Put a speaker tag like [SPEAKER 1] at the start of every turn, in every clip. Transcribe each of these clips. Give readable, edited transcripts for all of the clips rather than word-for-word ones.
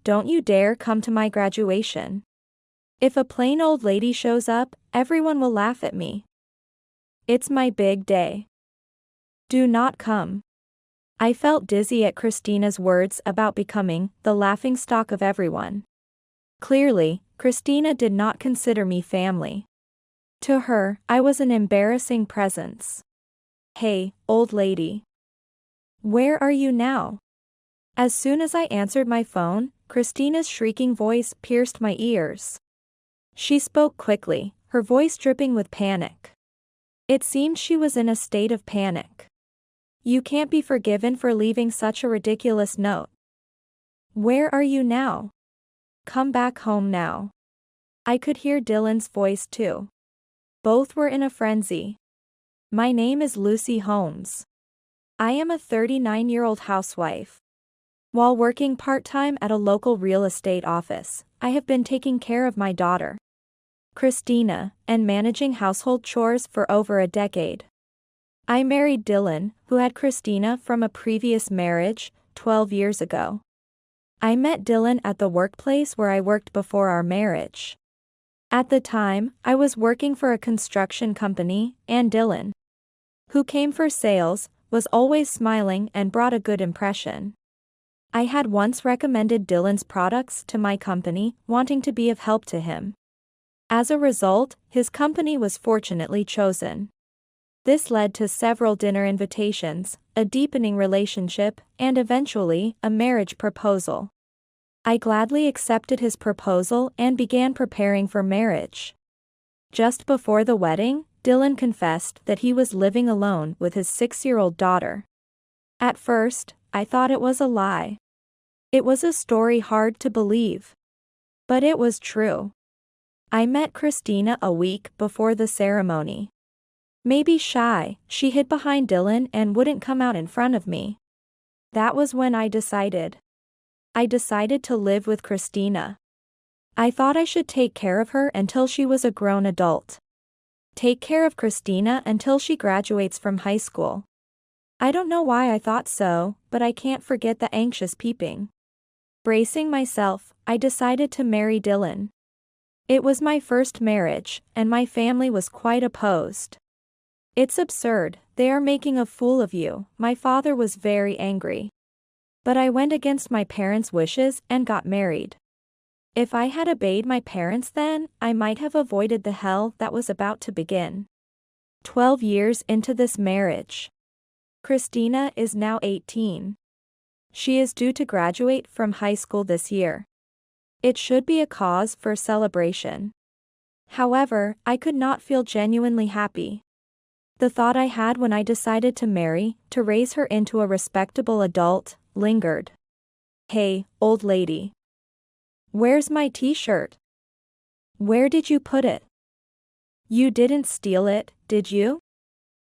[SPEAKER 1] don't you dare come to my graduation. If a plain old lady shows up, everyone will laugh at me. It's my big day. Do not come. I felt dizzy at Christina's words about becoming the laughingstock of everyone. Clearly, Christina did not consider me family. To her, I was an embarrassing presence. Hey, old lady. Where are you now? As soon as I answered my phone, Christina's shrieking voice pierced my ears. She spoke quickly, her voice dripping with panic. It seemed she was in a state of panic. You can't be forgiven for leaving such a ridiculous note. Where are you now? Come back home now. I could hear Dylan's voice too. Both were in a frenzy. My name is Lucy Holmes. I am a 39-year-old housewife. While working part-time at a local real estate office, I have been taking care of my daughter, Christina, and managing household chores for over a decade. I married Dylan, who had Christina from a previous marriage, 12 years ago. I met Dylan at the workplace where I worked before our marriage. At the time, I was working for a construction company, and Dylan, who came for sales, was always smiling and brought a good impression. I had once recommended Dylan's products to my company, wanting to be of help to him. As a result, his company was fortunately chosen. This led to several dinner invitations, a deepening relationship, and eventually, a marriage proposal. I gladly accepted his proposal and began preparing for marriage. Just before the wedding, Dylan confessed that he was living alone with his 6-year-old daughter. At first, I thought it was a lie. It was a story hard to believe. But it was true. I met Christina a week before the ceremony. Maybe shy, she hid behind Dylan and wouldn't come out in front of me. That was when I decided. I decided to live with Christina. I thought I should take care of her until she was a grown adult. Take care of Christina until she graduates from high school. I don't know why I thought so, but I can't forget the anxious peeping. Bracing myself, I decided to marry Dylan. It was my first marriage, and my family was quite opposed. It's absurd, they are making a fool of you, my father was very angry. But I went against my parents' wishes and got married. If I had obeyed my parents then, I might have avoided the hell that was about to begin. 12 years into this marriage. Christina is now 18. She is due to graduate from high school this year. It should be a cause for celebration. However, I could not feel genuinely happy. The thought I had when I decided to marry, to raise her into a respectable adult, lingered. Hey, old lady. Where's my t-shirt? Where did you put it? You didn't steal it, did you?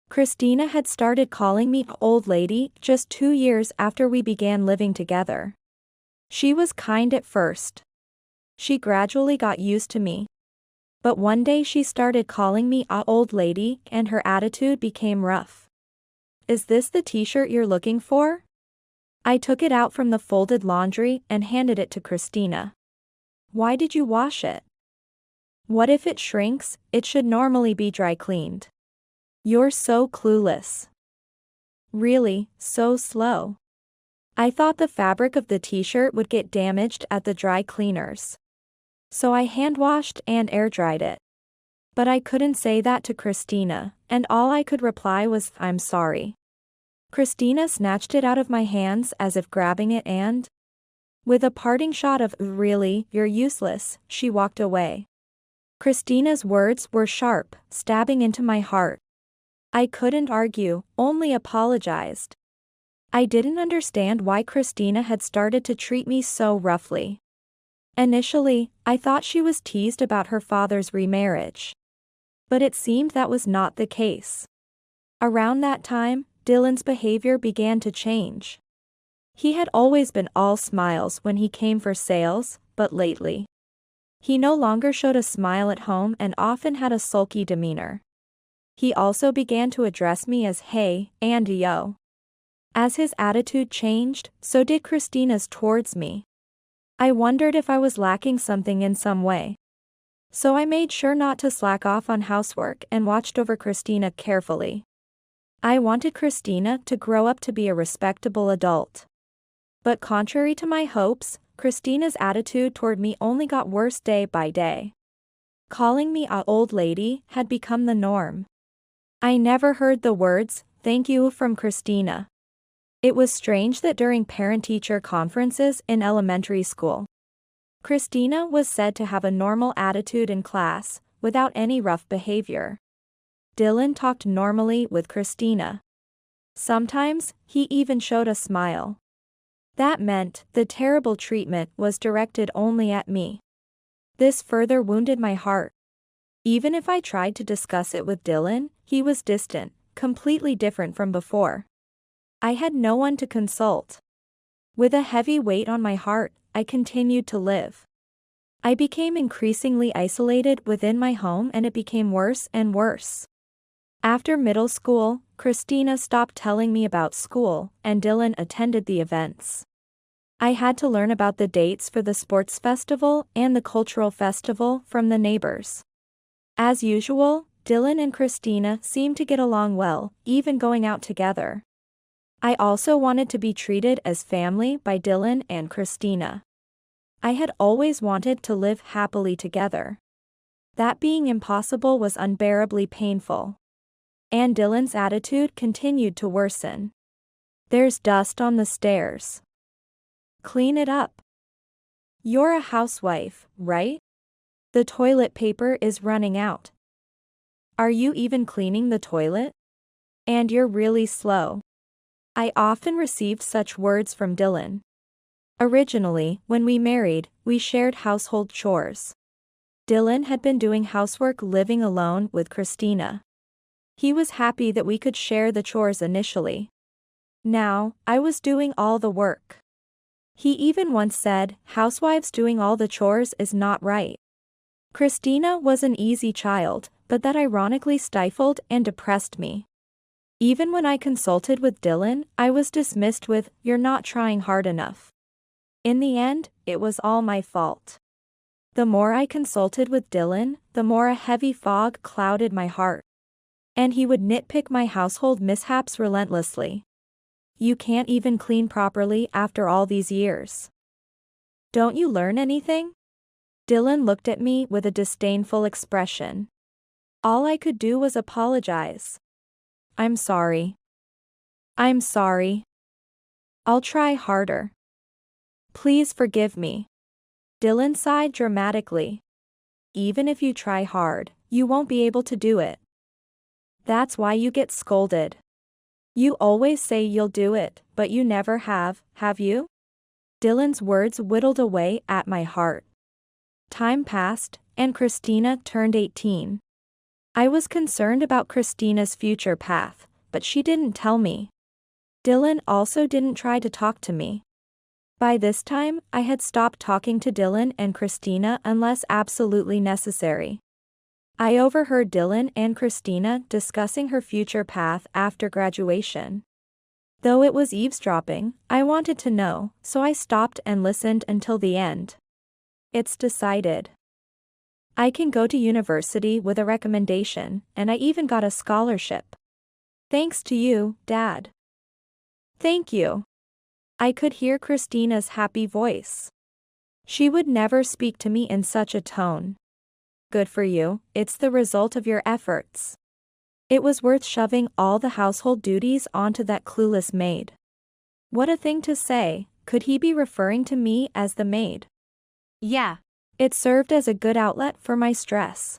[SPEAKER 1] Christina had started calling me old lady just 2 years after we began living together. She was kind at first. She gradually got used to me. But one day she started calling me old lady and her attitude became rough. Is this the t-shirt you're looking for? I took it out from the folded laundry and handed it to Christina. Why did you wash it? What if it shrinks? It should normally be dry cleaned. You're so clueless. Really, so slow. I thought the fabric of the t-shirt would get damaged at the dry cleaners. So I hand-washed and air-dried it. But I couldn't say that to Christina, and all I could reply was, I'm sorry. Christina snatched it out of my hands as if grabbing it and, with a parting shot of, really, you're useless, she walked away. Christina's words were sharp, stabbing into my heart. I couldn't argue, only apologized. I didn't understand why Christina had started to treat me so roughly. Initially, I thought she was teased about her father's remarriage. But it seemed that was not the case. Around that time, Dylan's behavior began to change. He had always been all smiles when he came for sales, but lately, he no longer showed a smile at home and often had a sulky demeanor. He also began to address me as hey and yo. As his attitude changed, so did Christina's towards me. I wondered if I was lacking something in some way. So I made sure not to slack off on housework and watched over Christina carefully. I wanted Christina to grow up to be a respectable adult. But contrary to my hopes, Christina's attitude toward me only got worse day by day. Calling me a old lady had become the norm. I never heard the words, "thank you," from Christina. It was strange that during parent-teacher conferences in elementary school, Christina was said to have a normal attitude in class, without any rough behavior. Dylan talked normally with Christina. Sometimes, he even showed a smile. That meant the terrible treatment was directed only at me. This further wounded my heart. Even if I tried to discuss it with Dylan, he was distant, completely different from before. I had no one to consult. With a heavy weight on my heart, I continued to live. I became increasingly isolated within my home and it became worse and worse. After middle school, Christina stopped telling me about school, and Dylan attended the events. I had to learn about the dates for the sports festival and the cultural festival from the neighbors. As usual, Dylan and Christina seemed to get along well, even going out together. I also wanted to be treated as family by Dylan and Christina. I had always wanted to live happily together. That being impossible was unbearably painful. And Dylan's attitude continued to worsen. "There's dust on the stairs. Clean it up. You're a housewife, right? The toilet paper is running out. Are you even cleaning the toilet? And you're really slow." I often received such words from Dylan. Originally, when we married, we shared household chores. Dylan had been doing housework living alone with Christina. He was happy that we could share the chores initially. Now, I was doing all the work. He even once said, "Housewives doing all the chores is not right." Christina was an easy child, but that ironically stifled and depressed me. Even when I consulted with Dylan, I was dismissed with, "You're not trying hard enough." In the end, it was all my fault. The more I consulted with Dylan, the more a heavy fog clouded my heart. And he would nitpick my household mishaps relentlessly. "You can't even clean properly after all these years. Don't you learn anything?" Dylan looked at me with a disdainful expression. All I could do was apologize. "I'm sorry. I'm sorry. I'll try harder. Please forgive me." Dylan sighed dramatically. "Even if you try hard, you won't be able to do it. That's why you get scolded. You always say you'll do it, but you never have you?" Dylan's words whittled away at my heart. Time passed, and Christina turned 18. I was concerned about Christina's future path, but she didn't tell me. Dylan also didn't try to talk to me. By this time, I had stopped talking to Dylan and Christina unless absolutely necessary. I overheard Dylan and Christina discussing her future path after graduation. Though it was eavesdropping, I wanted to know, so I stopped and listened until the end. "It's decided. I can go to university with a recommendation, and I even got a scholarship. Thanks to you, Dad." "Thank you." I could hear Christina's happy voice. She would never speak to me in such a tone. "Good for you, it's the result of your efforts." It was worth shoving all the household duties onto that clueless maid. What a thing to say, could he be referring to me as the maid? Yeah. It served as a good outlet for my stress.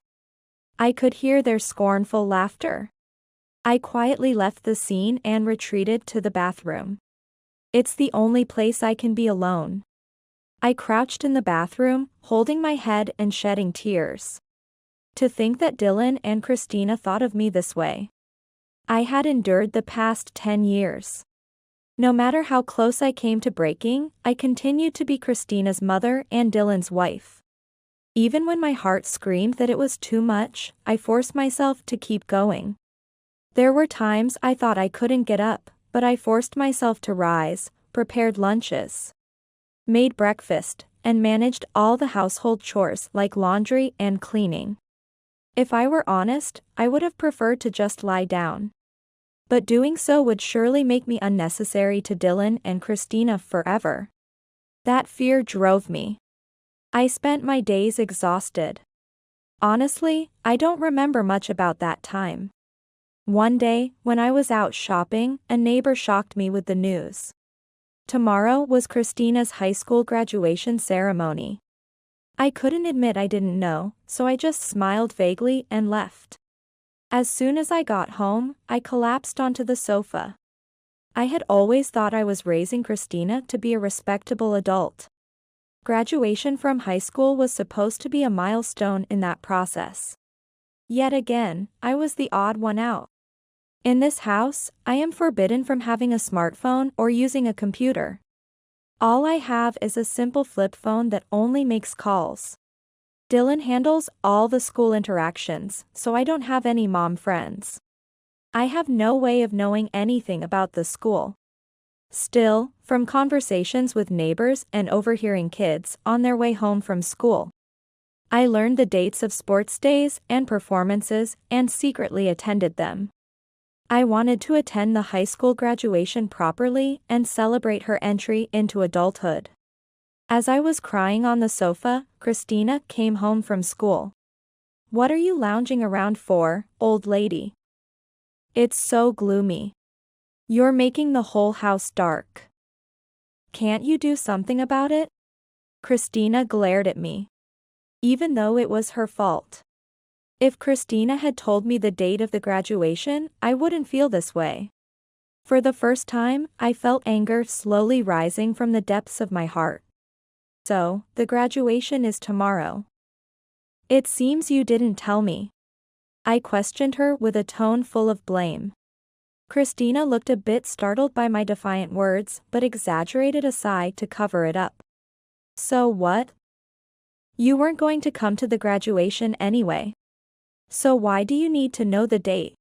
[SPEAKER 1] I could hear their scornful laughter. I quietly left the scene and retreated to the bathroom. It's the only place I can be alone. I crouched in the bathroom, holding my head and shedding tears. To think that Dylan and Christina thought of me this way. I had endured the past 10 years. No matter how close I came to breaking, I continued to be Christina's mother and Dylan's wife. Even when my heart screamed that it was too much, I forced myself to keep going. There were times I thought I couldn't get up, but I forced myself to rise, prepared lunches, made breakfast, and managed all the household chores like laundry and cleaning. If I were honest, I would have preferred to just lie down. But doing so would surely make me unnecessary to Dylan and Christina forever. That fear drove me. I spent my days exhausted. Honestly, I don't remember much about that time. One day, when I was out shopping, a neighbor shocked me with the news. Tomorrow was Christina's high school graduation ceremony. I couldn't admit I didn't know, so I just smiled vaguely and left. As soon as I got home, I collapsed onto the sofa. I had always thought I was raising Christina to be a respectable adult. Graduation from high school was supposed to be a milestone in that process. Yet again, I was the odd one out. In this house, I am forbidden from having a smartphone or using a computer. All I have is a simple flip phone that only makes calls. Dylan handles all the school interactions, so I don't have any mom friends. I have no way of knowing anything about the school. Still, from conversations with neighbors and overhearing kids on their way home from school, I learned the dates of sports days and performances and secretly attended them. I wanted to attend the high school graduation properly and celebrate her entry into adulthood. As I was crying on the sofa, Christina came home from school. "What are you lounging around for, old lady? It's so gloomy. You're making the whole house dark. Can't you do something about it?" Christina glared at me. Even though it was her fault. If Christina had told me the date of the graduation, I wouldn't feel this way. For the first time, I felt anger slowly rising from the depths of my heart. "So, the graduation is tomorrow. It seems you didn't tell me." I questioned her with a tone full of blame. Christina looked a bit startled by my defiant words, but exaggerated a sigh to cover it up. "So what? You weren't going to come to the graduation anyway. So why do you need to know the date?"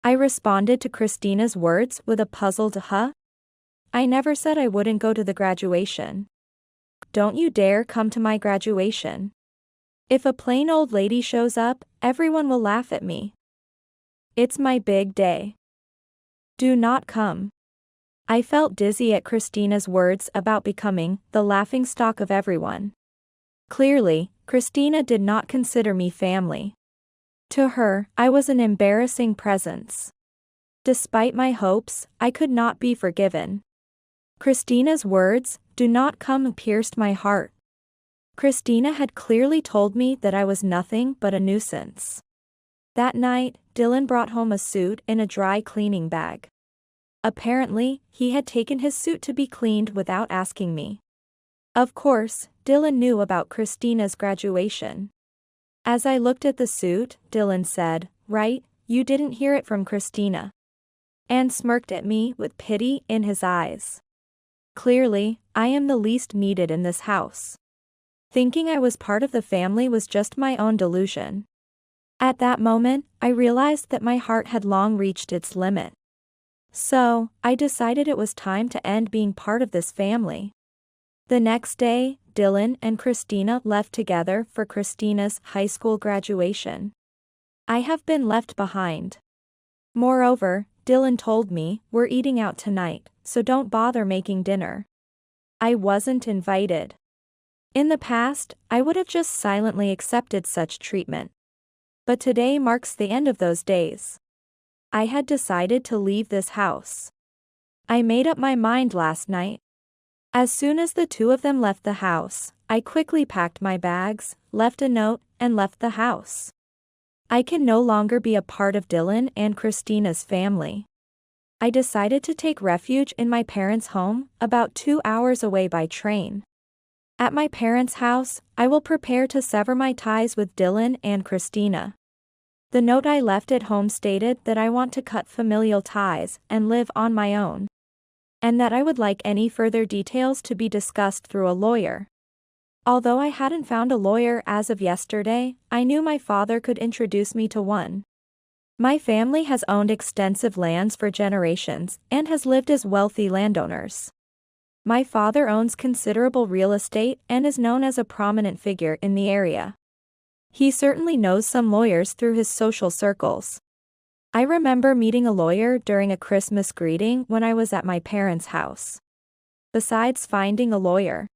[SPEAKER 1] I responded to Christina's words with a puzzled huh? I never said I wouldn't go to the graduation. Don't you dare come to my graduation. If a plain old lady shows up, everyone will laugh at me. It's my big day. Do not come. I felt dizzy at Christina's words about becoming the laughingstock of everyone. Clearly, Christina did not consider me family. To her, I was an embarrassing presence. Despite my hopes, I could not be forgiven. Christina's words, "Do not come," pierced my heart. Christina had clearly told me that I was nothing but a nuisance. That night, Dylan brought home a suit in a dry cleaning bag. Apparently, he had taken his suit to be cleaned without asking me. Of course, Dylan knew about Christina's graduation. As I looked at the suit, Dylan said, "Right, you didn't hear it from Christina," and smirked at me with pity in his eyes. Clearly, I am the least needed in this house. Thinking I was part of the family was just my own delusion. At that moment, I realized that my heart had long reached its limit. So, I decided it was time to end being part of this family. The next day, Dylan and Christina left together for Christina's high school graduation. I have been left behind. Moreover, Dylan told me, "We're eating out tonight, so don't bother making dinner." I wasn't invited. In the past, I would have just silently accepted such treatment. But today marks the end of those days. I had decided to leave this house. I made up my mind last night. As soon as the two of them left the house, I quickly packed my bags, left a note, and left the house. I can no longer be a part of Dylan and Christina's family. I decided to take refuge in my parents' home, about 2 hours away by train. At my parents' house, I will prepare to sever my ties with Dylan and Christina. The note I left at home stated that I want to cut familial ties and live on my own, and that I would like any further details to be discussed through a lawyer. Although I hadn't found a lawyer as of yesterday, I knew my father could introduce me to one. My family has owned extensive lands for generations and has lived as wealthy landowners. My father owns considerable real estate and is known as a prominent figure in the area. He certainly knows some lawyers through his social circles. I remember meeting a lawyer during a Christmas greeting when I was at my parents' house. Besides finding a lawyer,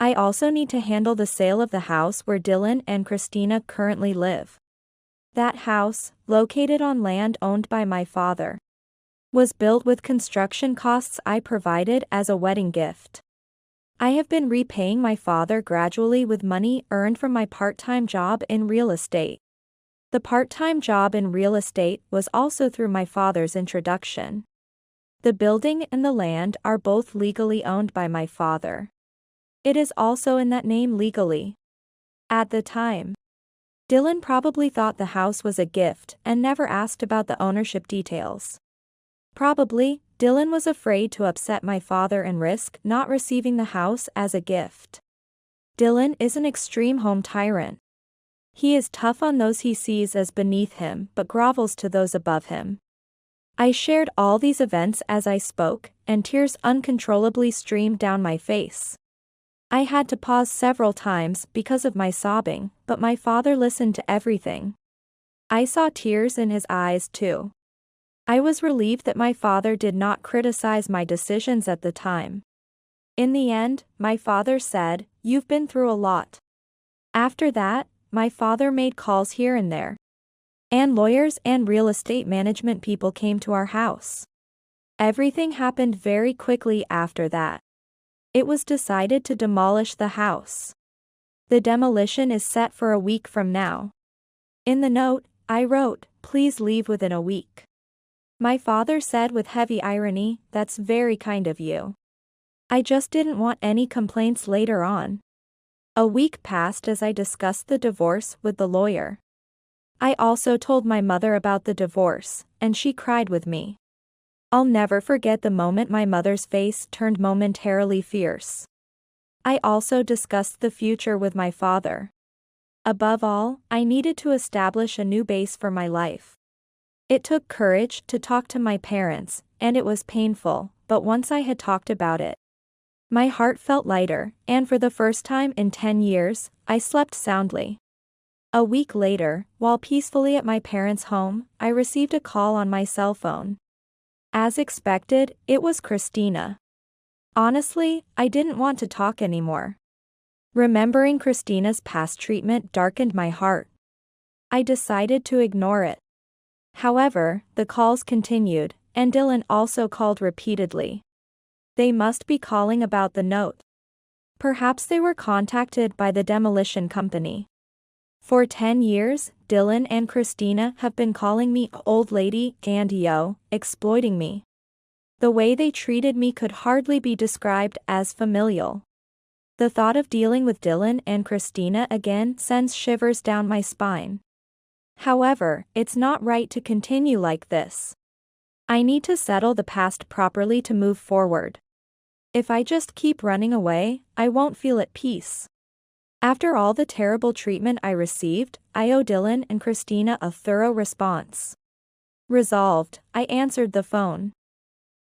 [SPEAKER 1] I also need to handle the sale of the house where Dylan and Christina currently live. That house, located on land owned by my father, was built with construction costs I provided as a wedding gift. I have been repaying my father gradually with money earned from my part-time job in real estate. The part-time job in real estate was also through my father's introduction. The building and the land are both legally owned by my father. It is also in that name legally. At the time, Dylan probably thought the house was a gift and never asked about the ownership details. Probably, Dylan was afraid to upset my father and risk not receiving the house as a gift. Dylan is an extreme home tyrant. He is tough on those he sees as beneath him but grovels to those above him. I shared all these events as I spoke, and tears uncontrollably streamed down my face. I had to pause several times because of my sobbing, but my father listened to everything. I saw tears in his eyes too. I was relieved that my father did not criticize my decisions at the time. In the end, my father said, "You've been through a lot." After that, my father made calls here and there. And lawyers and real estate management people came to our house. Everything happened very quickly after that. It was decided to demolish the house. The demolition is set for a week from now. In the note, I wrote, "Please leave within a week." My father said with heavy irony, "That's very kind of you. I just didn't want any complaints later on." A week passed as I discussed the divorce with the lawyer. I also told my mother about the divorce, and she cried with me. I'll never forget the moment my mother's face turned momentarily fierce. I also discussed the future with my father. Above all, I needed to establish a new base for my life. It took courage to talk to my parents, and it was painful, but once I had talked about it, my heart felt lighter, and for the first time in 10 years, I slept soundly. A week later, while peacefully at my parents' home, I received a call on my cell phone. As expected, it was Christina. Honestly, I didn't want to talk anymore. Remembering Christina's past treatment darkened my heart. I decided to ignore it. However, the calls continued, and Dylan also called repeatedly. They must be calling about the note. Perhaps they were contacted by the demolition company. For 10 years, Dylan and Christina have been calling me old lady and yo, exploiting me. The way they treated me could hardly be described as familial. The thought of dealing with Dylan and Christina again sends shivers down my spine. However, it's not right to continue like this. I need to settle the past properly to move forward. If I just keep running away, I won't feel at peace. After all the terrible treatment I received, I owe Dylan and Christina a thorough response. Resolved, I answered the phone.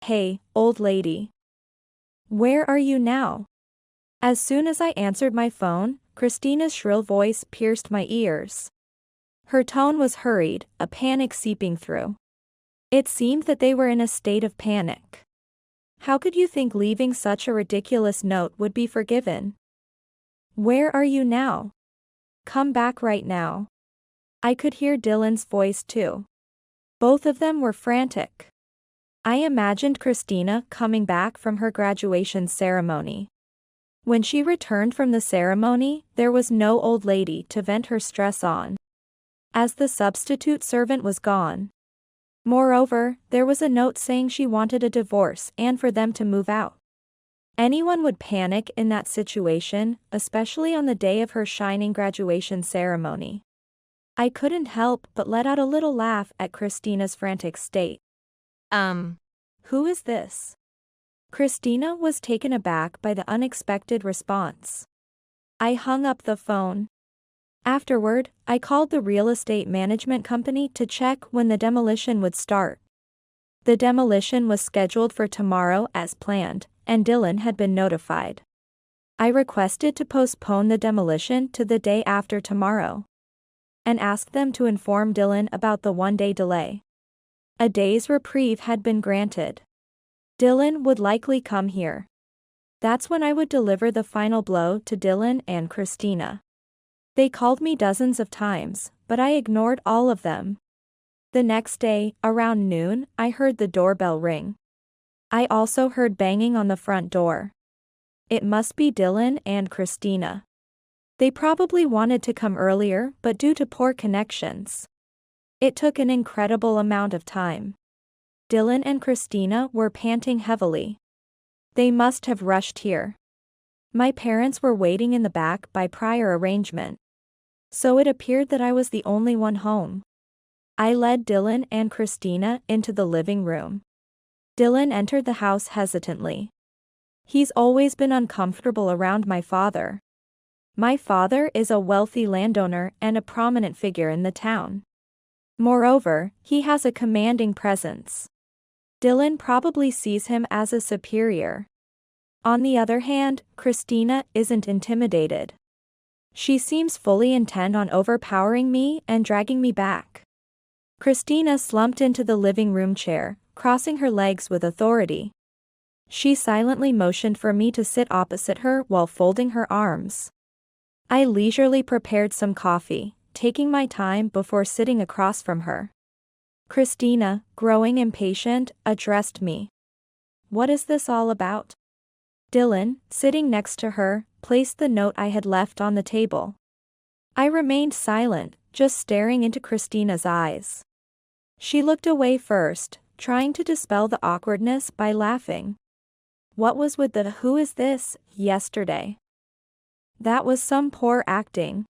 [SPEAKER 1] "Hey, old lady. Where are you now?" As soon as I answered my phone, Christina's shrill voice pierced my ears. Her tone was hurried, a panic seeping through. It seemed that they were in a state of panic. How could you think leaving such a ridiculous note would be forgiven? Where are you now? Come back right now. I could hear Dylan's voice too. Both of them were frantic. I imagined Christina coming back from her graduation ceremony. When she returned from the ceremony, there was no old lady to vent her stress on, as the substitute servant was gone. Moreover, there was a note saying she wanted a divorce and for them to move out. Anyone would panic in that situation, especially on the day of her shining graduation ceremony. I couldn't help but let out a little laugh at Christina's frantic state. Who is this? Christina was taken aback by the unexpected response. I hung up the phone. Afterward, I called the real estate management company to check when the demolition would start. The demolition was scheduled for tomorrow as planned, and Dylan had been notified. I requested to postpone the demolition to the day after tomorrow, and asked them to inform Dylan about the one-day delay. A day's reprieve had been granted. Dylan would likely come here. That's when I would deliver the final blow to Dylan and Christina. They called me dozens of times, but I ignored all of them. The next day, around noon, I heard the doorbell ring. I also heard banging on the front door. It must be Dylan and Christina. They probably wanted to come earlier, but due to poor connections, it took an incredible amount of time. Dylan and Christina were panting heavily. They must have rushed here. My parents were waiting in the back by prior arrangement, so it appeared that I was the only one home. I led Dylan and Christina into the living room. Dylan entered the house hesitantly. He's always been uncomfortable around my father. My father is a wealthy landowner and a prominent figure in the town. Moreover, he has a commanding presence. Dylan probably sees him as a superior. On the other hand, Christina isn't intimidated. She seems fully intent on overpowering me and dragging me back. Christina slumped into the living room chair, crossing her legs with authority. She silently motioned for me to sit opposite her while folding her arms. I leisurely prepared some coffee, taking my time before sitting across from her. Christina, growing impatient, addressed me. "What is this all about?" Dylan, sitting next to her, placed the note I had left on the table. I remained silent, just staring into Christina's eyes. She looked away first, trying to dispel the awkwardness by laughing. What was with the "who is this" yesterday? That was some poor acting.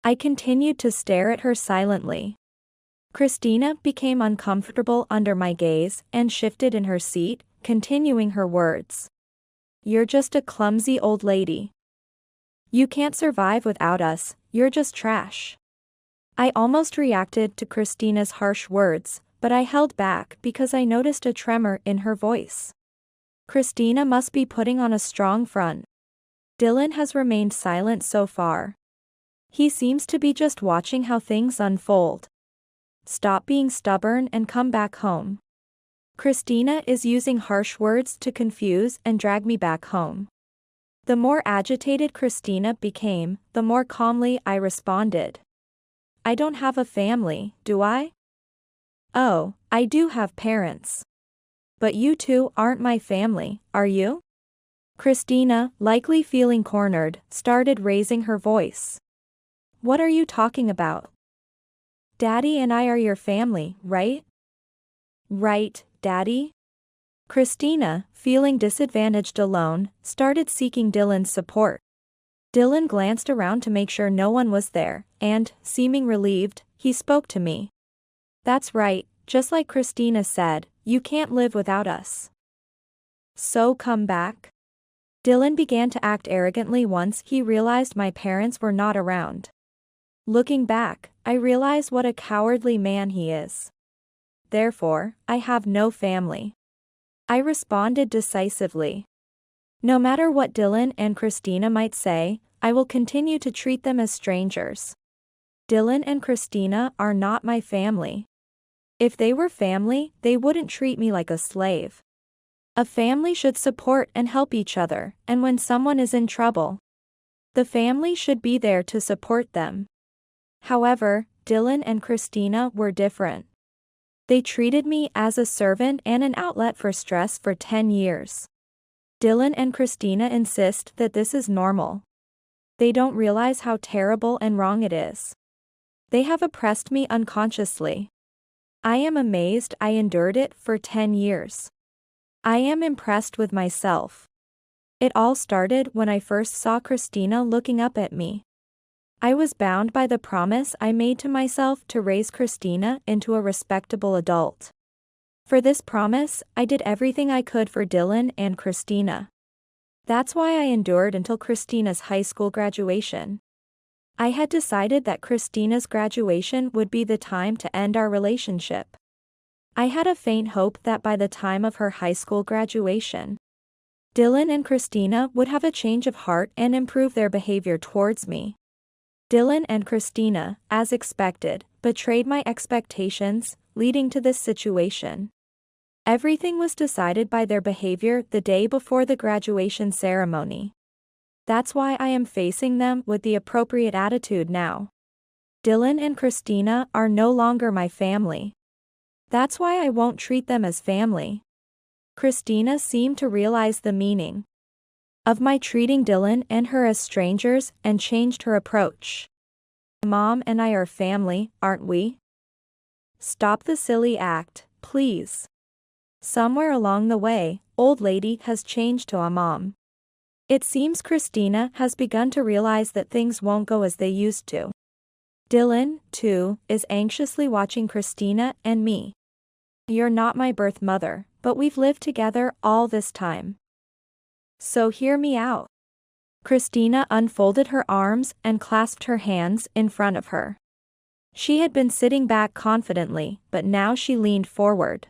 [SPEAKER 1] I continued to stare at her silently. Christina became uncomfortable under my gaze and shifted in her seat, continuing her words. "You're just a clumsy old lady. You can't survive without us, you're just trash." I almost reacted to Christina's harsh words, but I held back because I noticed a tremor in her voice. Christina must be putting on a strong front. Dylan has remained silent so far. He seems to be just watching how things unfold. Stop being stubborn and come back home. Christina is using harsh words to confuse and drag me back home. The more agitated Christina became, the more calmly I responded. "I don't have a family, do I?" "Oh, I do have parents. But you two aren't my family, are you?" Christina, likely feeling cornered, started raising her voice. "What are you talking about? Daddy and I are your family, right?" "Right, Daddy?" Christina, feeling disadvantaged alone, started seeking Dylan's support. Dylan glanced around to make sure no one was there, and, seeming relieved, he spoke to me. "That's right, just like Christina said, you can't live without us. So come back." Dylan began to act arrogantly once he realized my parents were not around. Looking back, I realize what a cowardly man he is. Therefore, I have no family. I responded decisively. No matter what Dylan and Christina might say, I will continue to treat them as strangers. Dylan and Christina are not my family. If they were family, they wouldn't treat me like a slave. A family should support and help each other, and when someone is in trouble, the family should be there to support them. However, Dylan and Christina were different. They treated me as a servant and an outlet for stress for 10 years. Dylan and Christina insist that this is normal. They don't realize how terrible and wrong it is. They have oppressed me unconsciously. I am amazed I endured it for 10 years. I am impressed with myself. It all started when I first saw Christina looking up at me. I was bound by the promise I made to myself to raise Christina into a respectable adult. For this promise, I did everything I could for Dylan and Christina. That's why I endured until Christina's high school graduation. I had decided that Christina's graduation would be the time to end our relationship. I had a faint hope that by the time of her high school graduation, Dylan and Christina would have a change of heart and improve their behavior towards me. Dylan and Christina, as expected, betrayed my expectations, leading to this situation. Everything was decided by their behavior the day before the graduation ceremony. That's why I am facing them with the appropriate attitude now. Dylan and Christina are no longer my family. That's why I won't treat them as family. Christina seemed to realize the meaning of my treating Dylan and her as strangers and changed her approach. Mom and I are family, aren't we? Stop the silly act, please. Somewhere along the way, old lady has changed to a mom. It seems Christina has begun to realize that things won't go as they used to. Dylan, too, is anxiously watching Christina and me. You're not my birth mother, but we've lived together all this time. So hear me out. Christina unfolded her arms and clasped her hands in front of her. She had been sitting back confidently, but now she leaned forward.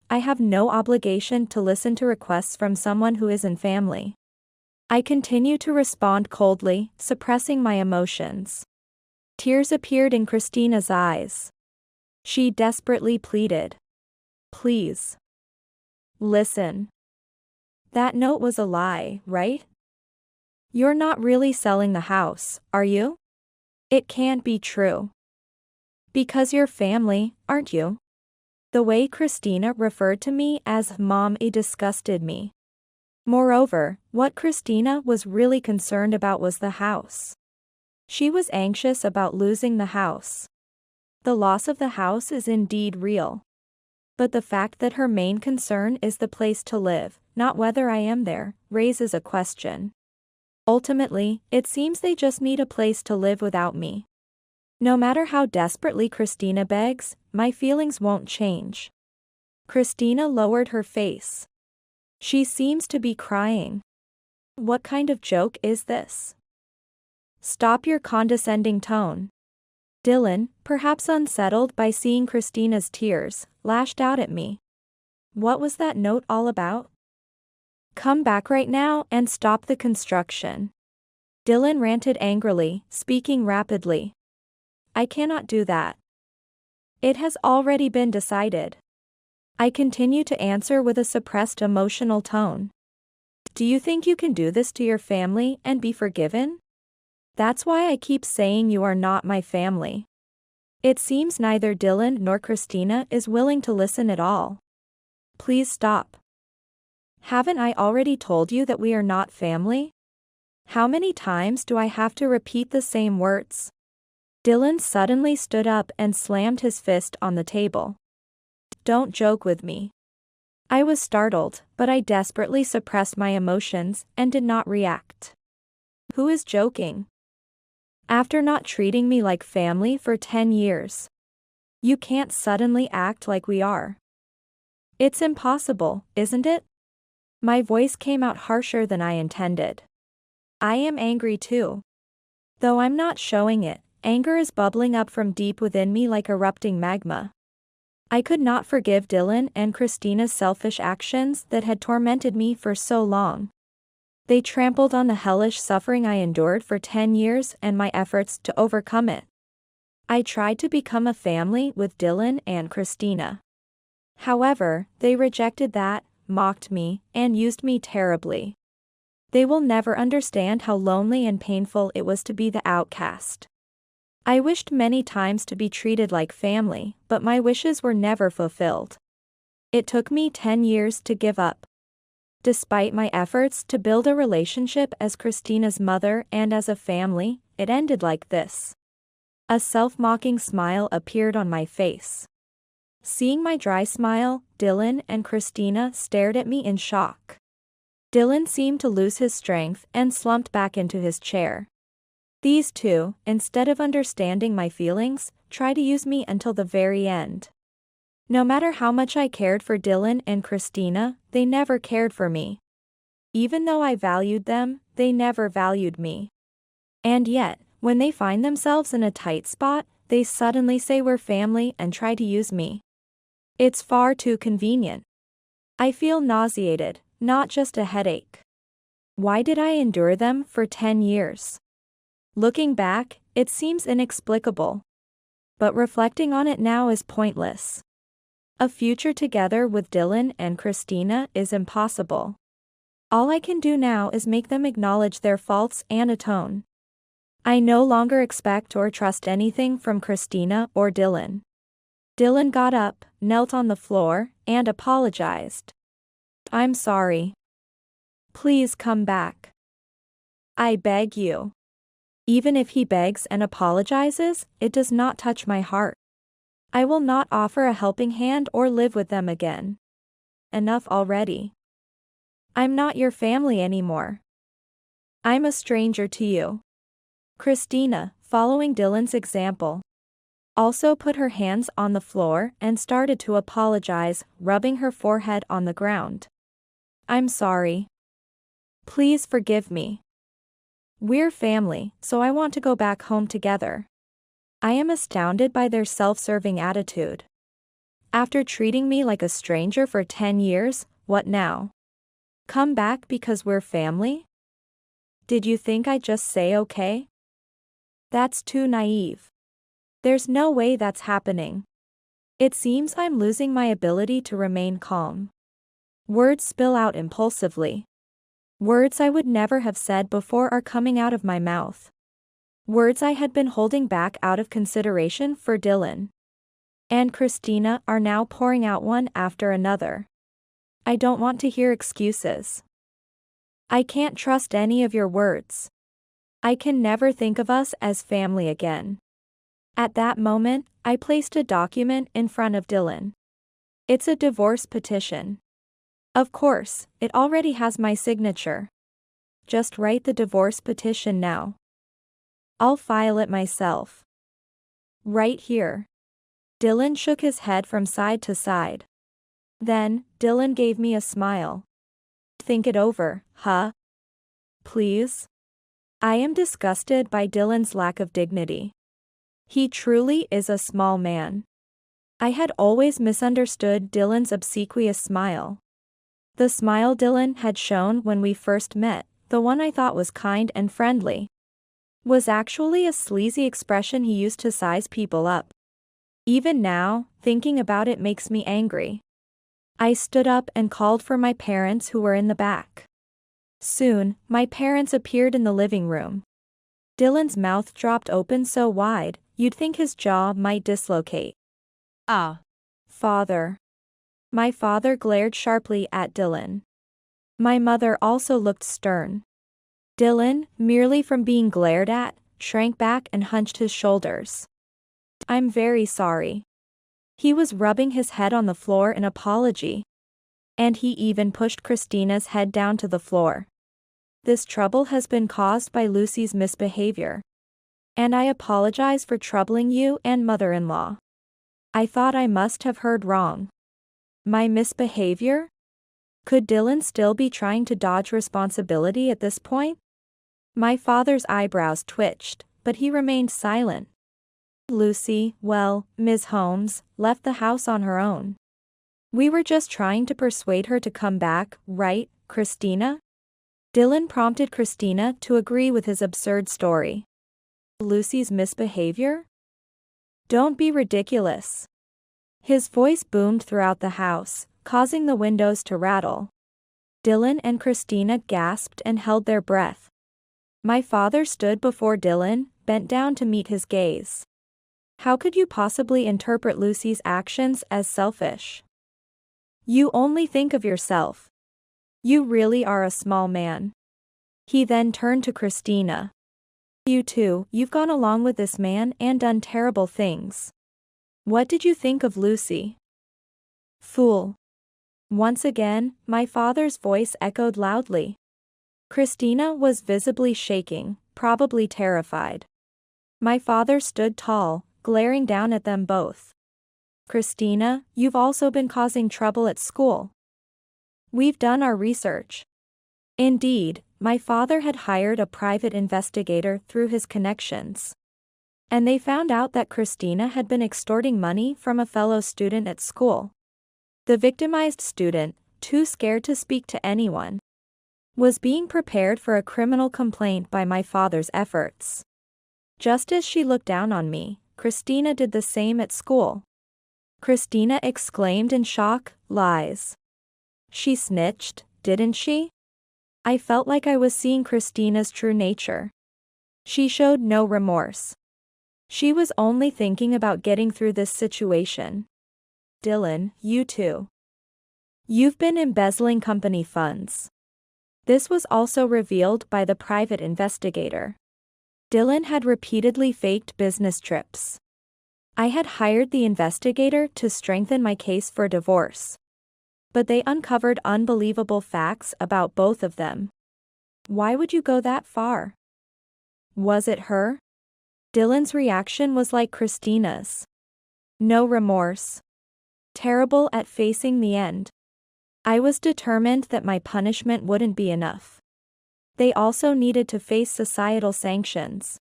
[SPEAKER 1] I have no obligation to listen to requests from someone who isn't family. I continue to respond coldly, suppressing my emotions. Tears appeared in Christina's eyes. She desperately pleaded. Please. Listen. That note was a lie, right? You're not really selling the house, are you? It can't be true. Because you're family, aren't you? The way Christina referred to me as Mom disgusted me. Moreover, what Christina was really concerned about was the house. She was anxious about losing the house. The loss of the house is indeed real. But the fact that her main concern is the place to live, not whether I am there, raises a question. Ultimately, it seems they just need a place to live without me. No matter how desperately Christina begs, my feelings won't change. Christina lowered her face. She seems to be crying. What kind of joke is this? Stop your condescending tone. Dylan, perhaps unsettled by seeing Christina's tears, lashed out at me. What was that note all about? Come back right now and stop the construction. Dylan ranted angrily, speaking rapidly. I cannot do that. It has already been decided. I continue to answer with a suppressed emotional tone. Do you think you can do this to your family and be forgiven? That's why I keep saying you are not my family. It seems neither Dylan nor Christina is willing to listen at all. Please stop. Haven't I already told you that we are not family? How many times do I have to repeat the same words? Dylan suddenly stood up and slammed his fist on the table. Don't joke with me. I was startled, but I desperately suppressed my emotions and did not react. Who is joking? After not treating me like family for 10 years. You can't suddenly act like we are. It's impossible, isn't it? My voice came out harsher than I intended. I am angry too. Though I'm not showing it, anger is bubbling up from deep within me like erupting magma. I could not forgive Dylan and Christina's selfish actions that had tormented me for so long. They trampled on the hellish suffering I endured for 10 years and my efforts to overcome it. I tried to become a family with Dylan and Christina. However, they rejected that, mocked me, and used me terribly. They will never understand how lonely and painful it was to be the outcast. I wished many times to be treated like family, but my wishes were never fulfilled. It took me 10 years to give up. Despite my efforts to build a relationship as Christina's mother and as a family, it ended like this. A self-mocking smile appeared on my face. Seeing my dry smile, Dylan and Christina stared at me in shock. Dylan seemed to lose his strength and slumped back into his chair. These two, instead of understanding my feelings, try to use me until the very end. No matter how much I cared for Dylan and Christina, they never cared for me. Even though I valued them, they never valued me. And yet, when they find themselves in a tight spot, they suddenly say we're family and try to use me. It's far too convenient. I feel nauseated, not just a headache. Why did I endure them for 10 years? Looking back, it seems inexplicable. But reflecting on it now is pointless. A future together with Dylan and Christina is impossible. All I can do now is make them acknowledge their faults and atone. I no longer expect or trust anything from Christina or Dylan. Dylan got up, knelt on the floor, and apologized. I'm sorry. Please come back. I beg you. Even if he begs and apologizes, it does not touch my heart. I will not offer a helping hand or live with them again. Enough already. I'm not your family anymore. I'm a stranger to you. Christina, following Dylan's example, also put her hands on the floor and started to apologize, rubbing her forehead on the ground. I'm sorry. Please forgive me. We're family, so I want to go back home together. I am astounded by their self-serving attitude. After treating me like a stranger for 10 years, what now? Come back because we're family? Did you think I'd just say okay? That's too naive. There's no way that's happening. It seems I'm losing my ability to remain calm. Words spill out impulsively. Words I would never have said before are coming out of my mouth. Words I had been holding back out of consideration for Dylan and Christina are now pouring out one after another. I don't want to hear excuses. I can't trust any of your words. I can never think of us as family again. At that moment, I placed a document in front of Dylan. It's a divorce petition. Of course, it already has my signature. Just write the divorce petition now. I'll file it myself. Right here. Dylan shook his head from side to side. Then, Dylan gave me a smile. Think it over, huh? Please? I am disgusted by Dylan's lack of dignity. He truly is a small man. I had always misunderstood Dylan's obsequious smile. The smile Dylan had shown when we first met, the one I thought was kind and friendly, was actually a sleazy expression he used to size people up. Even now, thinking about it makes me angry. I stood up and called for my parents who were in the back. Soon, my parents appeared in the living room. Dylan's mouth dropped open so wide, you'd think his jaw might dislocate. Father. My father glared sharply at Dylan. My mother also looked stern. Dylan, merely from being glared at, shrank back and hunched his shoulders. I'm very sorry. He was rubbing his head on the floor in apology. And he even pushed Christina's head down to the floor. This trouble has been caused by Lucy's misbehavior. And I apologize for troubling you and mother-in-law. I thought I must have heard wrong. My misbehavior? Could Dylan still be trying to dodge responsibility at this point? My father's eyebrows twitched, but he remained silent. Lucy, well, Ms. Holmes, left the house on her own. We were just trying to persuade her to come back, right, Christina? Dylan prompted Christina to agree with his absurd story. Lucy's misbehavior? Don't be ridiculous. His voice boomed throughout the house, causing the windows to rattle. Dylan and Christina gasped and held their breath. My father stood before Dylan, bent down to meet his gaze. How could you possibly interpret Lucy's actions as selfish? You only think of yourself. You really are a small man. He then turned to Christina. You too, you've gone along with this man and done terrible things. What did you think of Lucy? Fool. Once again, my father's voice echoed loudly. Christina was visibly shaking, probably terrified. My father stood tall, glaring down at them both. Christina, you've also been causing trouble at school. We've done our research. Indeed, my father had hired a private investigator through his connections. And they found out that Christina had been extorting money from a fellow student at school. The victimized student, too scared to speak to anyone. Was being prepared for a criminal complaint by my father's efforts. Just as she looked down on me, Christina did the same at school. Christina exclaimed in shock, "Lies. She snitched, didn't she?" I felt like I was seeing Christina's true nature. She showed no remorse. She was only thinking about getting through this situation. "Dylan, you too. You've been embezzling company funds." This was also revealed by the private investigator. Dylan had repeatedly faked business trips. I had hired the investigator to strengthen my case for divorce. But they uncovered unbelievable facts about both of them. Why would you go that far? Was it her? Dylan's reaction was like Christina's. No remorse. Terrible at facing the end. I was determined that my punishment wouldn't be enough. They also needed to face societal sanctions.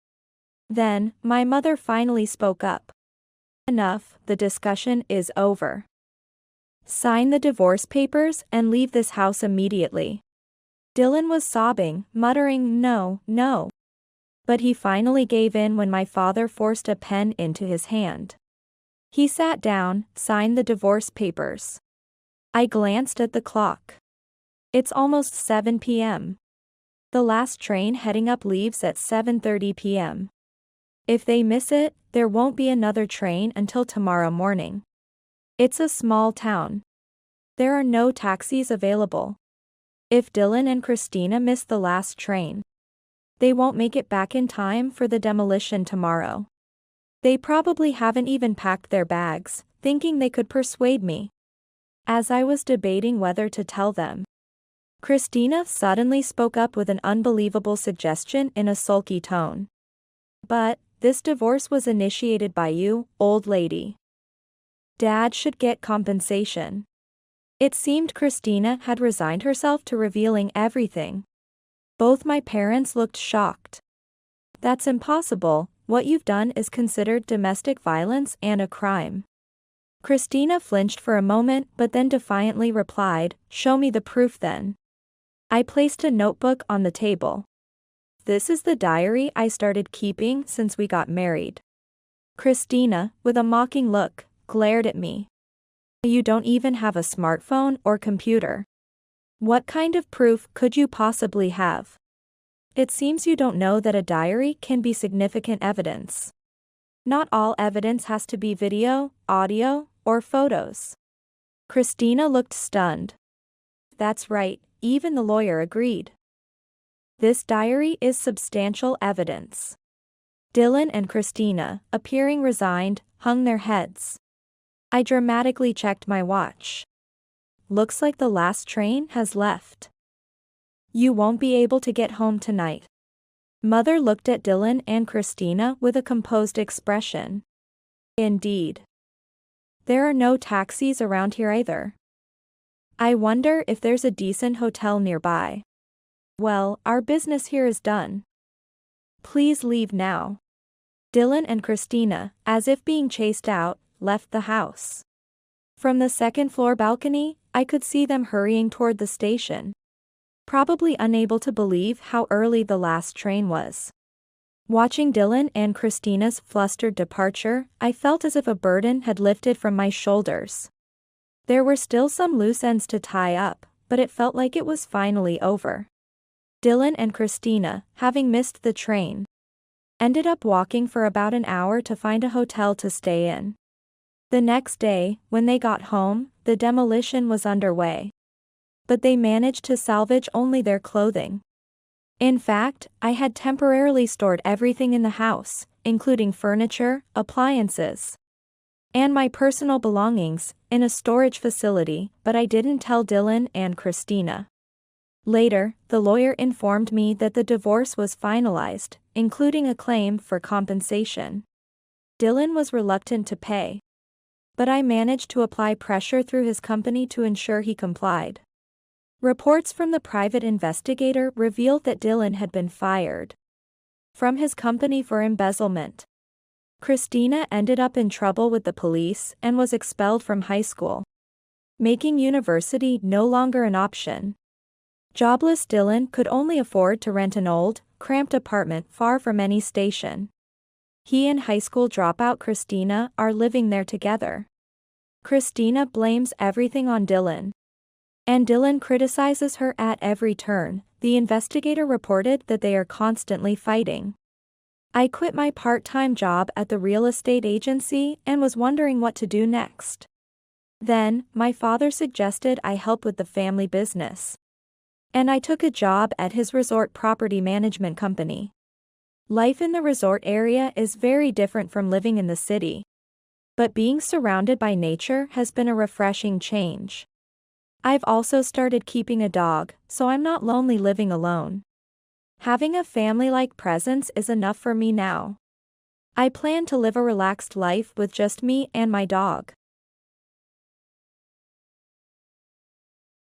[SPEAKER 1] Then, my mother finally spoke up. "Enough, the discussion is over. Sign the divorce papers and leave this house immediately." Dylan was sobbing, muttering "no, no." But he finally gave in when my father forced a pen into his hand. He sat down, signed the divorce papers. I glanced at the clock. It's almost 7 p.m. The last train heading up leaves at 7:30 p.m. If they miss it, there won't be another train until tomorrow morning. It's a small town. There are no taxis available. If Dylan and Christina miss the last train, they won't make it back in time for the demolition tomorrow. They probably haven't even packed their bags, thinking they could persuade me. As I was debating whether to tell them, Christina suddenly spoke up with an unbelievable suggestion in a sulky tone. "But, this divorce was initiated by you, old lady. Dad should get compensation." It seemed Christina had resigned herself to revealing everything. Both my parents looked shocked. "That's impossible, what you've done is considered domestic violence and a crime." Christina flinched for a moment but then defiantly replied, "Show me the proof then." I placed a notebook on the table. "This is the diary I started keeping since we got married." Christina, with a mocking look, glared at me. "You don't even have a smartphone or computer. What kind of proof could you possibly have? It seems you don't know that a diary can be significant evidence. Not all evidence has to be video, audio, or photos." Christina looked stunned. "That's right, even the lawyer agreed. This diary is substantial evidence." Dylan and Christina, appearing resigned, hung their heads. I dramatically checked my watch. Looks like the last train has left. "You won't be able to get home tonight." Mother looked at Dylan and Christina with a composed expression. "Indeed. There are no taxis around here either. I wonder if there's a decent hotel nearby. Well, our business here is done. Please leave now." Dylan and Christina, as if being chased out, left the house. From the second-floor balcony, I could see them hurrying toward the station, probably unable to believe how early the last train was. Watching Dylan and Christina's flustered departure, I felt as if a burden had lifted from my shoulders. There were still some loose ends to tie up, but it felt like it was finally over. Dylan and Christina, having missed the train, ended up walking for about an hour to find a hotel to stay in. The next day, when they got home, the demolition was underway. But they managed to salvage only their clothing. In fact, I had temporarily stored everything in the house, including furniture, appliances, and my personal belongings, in a storage facility, but I didn't tell Dylan and Christina. Later, the lawyer informed me that the divorce was finalized, including a claim for compensation. Dylan was reluctant to pay, but I managed to apply pressure through his company to ensure he complied. Reports from the private investigator revealed that Dylan had been fired from his company for embezzlement. Christina ended up in trouble with the police and was expelled from high school. making university no longer an option. Jobless Dylan could only afford to rent an old, cramped apartment far from any station. He and high school dropout Christina are living there together. Christina blames everything on Dylan, and Dylan criticizes her at every turn. The investigator reported that they are constantly fighting. I quit my part-time job at the real estate agency and was wondering what to do next. Then, my father suggested I help with the family business. And I took a job at his resort property management company. Life in the resort area is very different from living in the city. But being surrounded by nature has been a refreshing change. I've also started keeping a dog, so I'm not lonely living alone. Having a family-like presence is enough for me now. I plan to live a relaxed life with just me and my dog.